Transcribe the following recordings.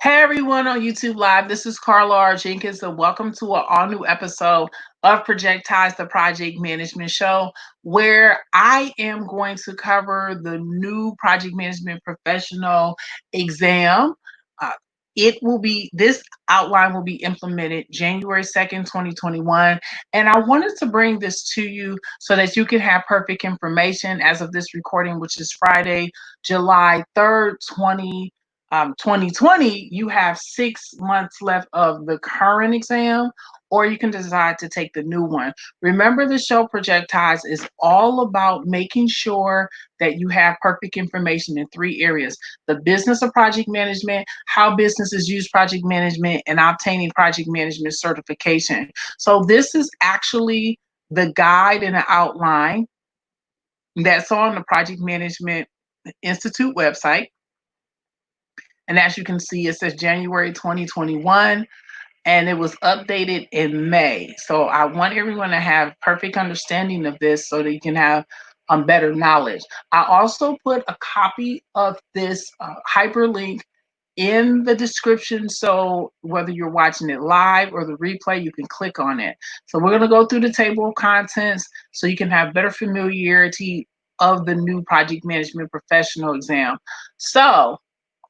Hey everyone on YouTube Live, this is Carla R. Jenkins, and welcome to an all new episode of Projectized, the Project Management Show, where I am going to cover the new Project Management Professional exam. Uh, this outline will be implemented January 2nd, 2021. And I wanted to bring this to you so that you can have perfect information as of this recording, which is Friday, July 3rd, 2020, you have 6 months left of the current exam, or you can decide to take the new one. Remember, the show Projectized is all about making sure that you have perfect information in three areas: the business of project management, how businesses use project management, and obtaining project management certification. So, this is actually the guide and the outline that's on the Project Management Institute website. And as you can see, it says January 2021, and it was updated in May. So I want everyone to have perfect understanding of this so that you can have better knowledge. I also put a copy of this hyperlink in the description. So whether you're watching it live or the replay, you can click on it. So we're going to go through the table of contents so you can have better familiarity of the new project management professional exam. So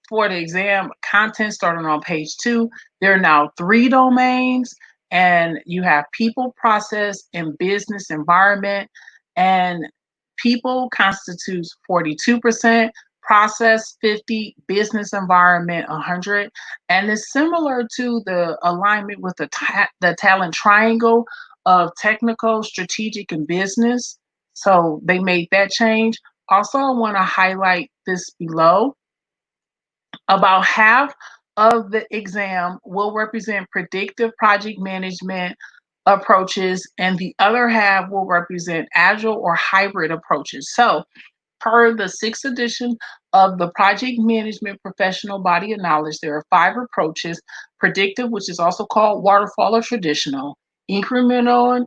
for the exam content starting on page 2, there are now 3 domains, and you have people, process, and business environment. And people constitutes 42%, process 50, business environment 100. And it's similar to the alignment with the talent triangle of technical, strategic, and business. So they made that change. Also, I want to highlight this below. About half of the exam will represent predictive project management approaches, and the other half will represent agile or hybrid approaches. So, per the 6th edition of the Project Management Professional Body of Knowledge, there are 5 approaches: predictive, which is also called waterfall or traditional, incremental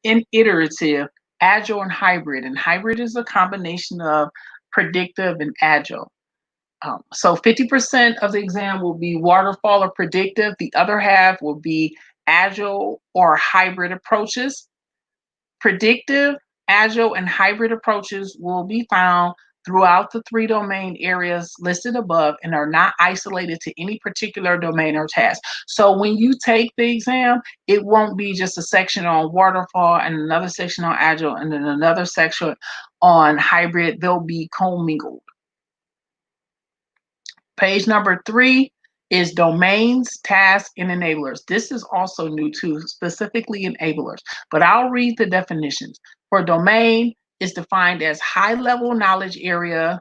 and iterative, agile, and hybrid. And hybrid is a combination of predictive and agile. So 50% of the exam will be waterfall or predictive. The other half will be agile or hybrid approaches. Predictive, agile, and hybrid approaches will be found throughout the 3 domain areas listed above and are not isolated to any particular domain or task. So when you take the exam, it won't be just a section on waterfall and another section on agile and then another section on hybrid. They'll be commingled. Page number 3 is domains, tasks, and enablers. This is also new too, specifically enablers, but I'll read the definitions. For domain, is defined as high-level knowledge area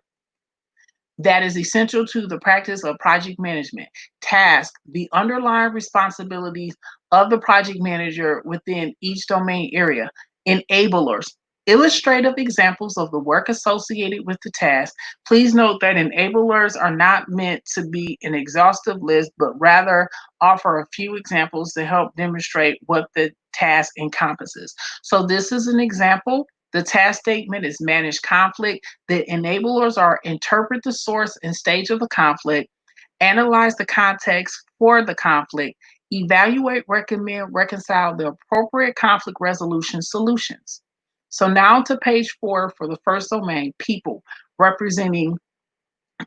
that is essential to the practice of project management. Task, the underlying responsibilities of the project manager within each domain area. Enablers, illustrative examples of the work associated with the task. Please note that enablers are not meant to be an exhaustive list, but rather offer a few examples to help demonstrate what the task encompasses. So this is an example. The task statement is manage conflict. The enablers are interpret the source and stage of the conflict, analyze the context for the conflict, evaluate, recommend, reconcile the appropriate conflict resolution solutions. So now to page 4 for the first domain, people, representing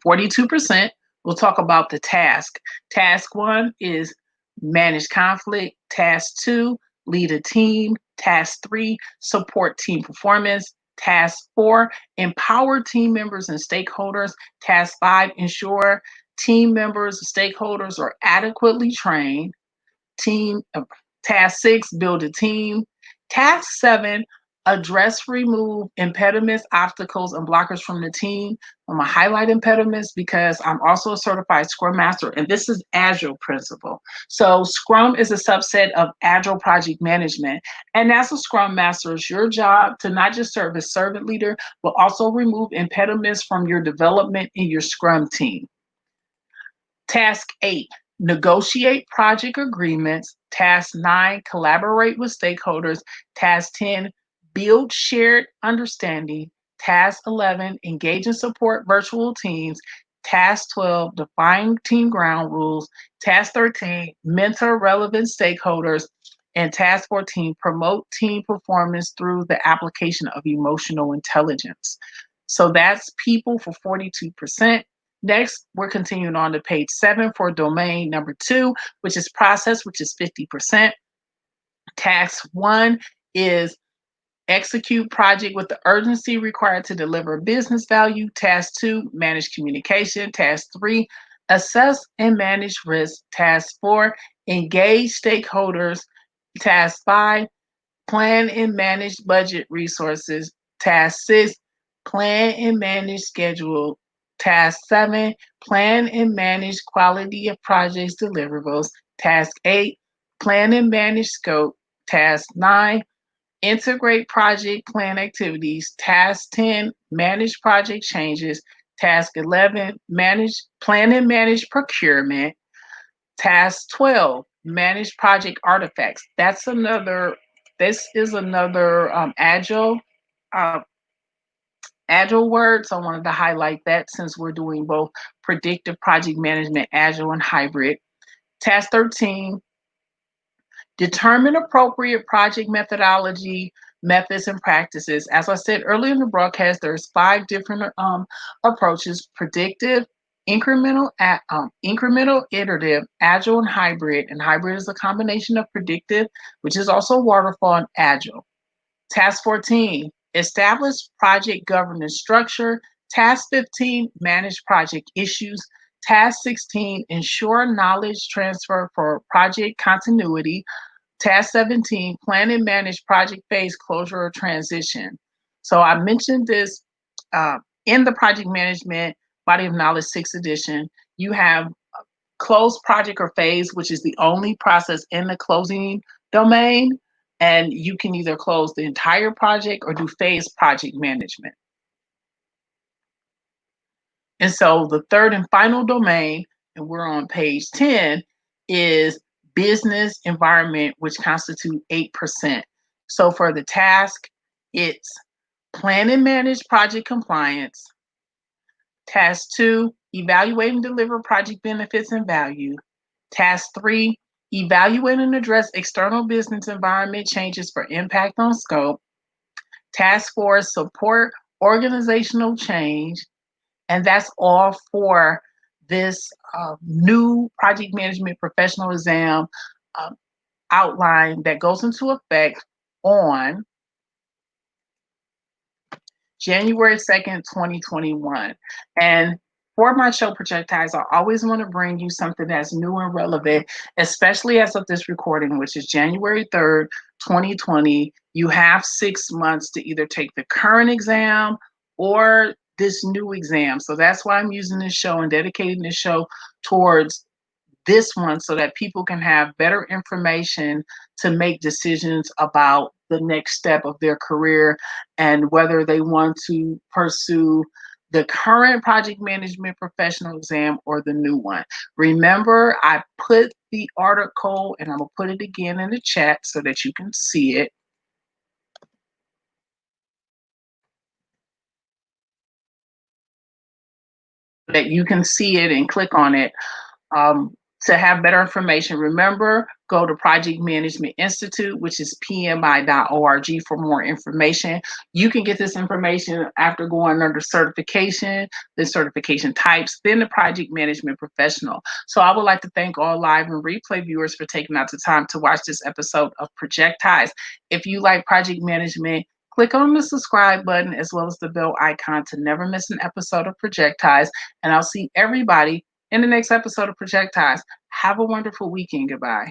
42%. We'll talk about the task. Task 1 is manage conflict. Task 2, lead a team. Task 3, support team performance. Task 4, empower team members and stakeholders. Task 5, ensure team members and stakeholders are adequately trained. Team Task 6, build a team. Task 7, address, remove impediments, obstacles, and blockers from the team. I'm gonna highlight impediments because I'm also a certified Scrum Master, and this is Agile principle. So Scrum is a subset of Agile project management. And as a Scrum Master, it's your job to not just serve as servant leader, but also remove impediments from your development in your Scrum team. Task 8, negotiate project agreements. Task 9, collaborate with stakeholders. Task 10, build shared understanding. Task 11, engage and support virtual teams. Task 12, define team ground rules. Task 13, mentor relevant stakeholders. And task 14, promote team performance through the application of emotional intelligence. So that's people for 42%. Next, we're continuing on to page 7 for domain number 2, which is process, which is 50%. Task 1 is execute project with the urgency required to deliver business value. Task 2, manage communication. Task 3, assess and manage risk. Task 4, engage stakeholders. Task 5, plan and manage budget resources. Task 6, plan and manage schedule. Task 7, plan and manage quality of projects deliverables. Task 8, plan and manage scope. Task 9, integrate project plan activities. Task 10, manage project changes. Task 11, plan and manage procurement. Task 12, manage project artifacts. This is another uh, agile word. So I wanted to highlight that since we're doing both predictive project management, agile and hybrid. Task 13, determine appropriate project methodology, methods, and practices. As I said earlier in the broadcast, there's 5 different approaches: predictive, incremental, iterative, agile, and hybrid. And hybrid is a combination of predictive, which is also waterfall, and agile. Task 14, establish project governance structure. Task 15, manage project issues. Task 16, ensure knowledge transfer for project continuity. Task 17, plan and manage project phase closure or transition. So I mentioned this in the project management body of knowledge 6th edition. You have close project or phase, which is the only process in the closing domain. And you can either close the entire project or do phase project management. And so the third and final domain, and we're on page 10, is business environment, which constitute 8%. So for the task, it's plan and manage project compliance. Task 2, evaluate and deliver project benefits and value. Task 3, evaluate and address external business environment changes for impact on scope. Task 4, support organizational change. And that's all for this new project management professional exam outline that goes into effect on January 2nd, 2021. And for my show Projectized, I always want to bring you something that's new and relevant, especially as of this recording, which is January 3rd, 2020. You have 6 months to either take the current exam or this new exam. So that's why I'm using this show and dedicating this show towards this one so that people can have better information to make decisions about the next step of their career and whether they want to pursue the current project management professional exam or the new one. Remember, I put the article, and I'm going to put it again in the chat so that you can see it. That you can see it and click on it. To have better information, remember, go to Project Management Institute, which is pmi.org for more information. You can get this information after going under certification, the certification types, then the project management professional. So I would like to thank all live and replay viewers for taking out the time to watch this episode of Projectized. If you like project management, click on the subscribe button as well as the bell icon to never miss an episode of Projectized. And I'll see everybody in the next episode of Projectized. Have a wonderful weekend. Goodbye.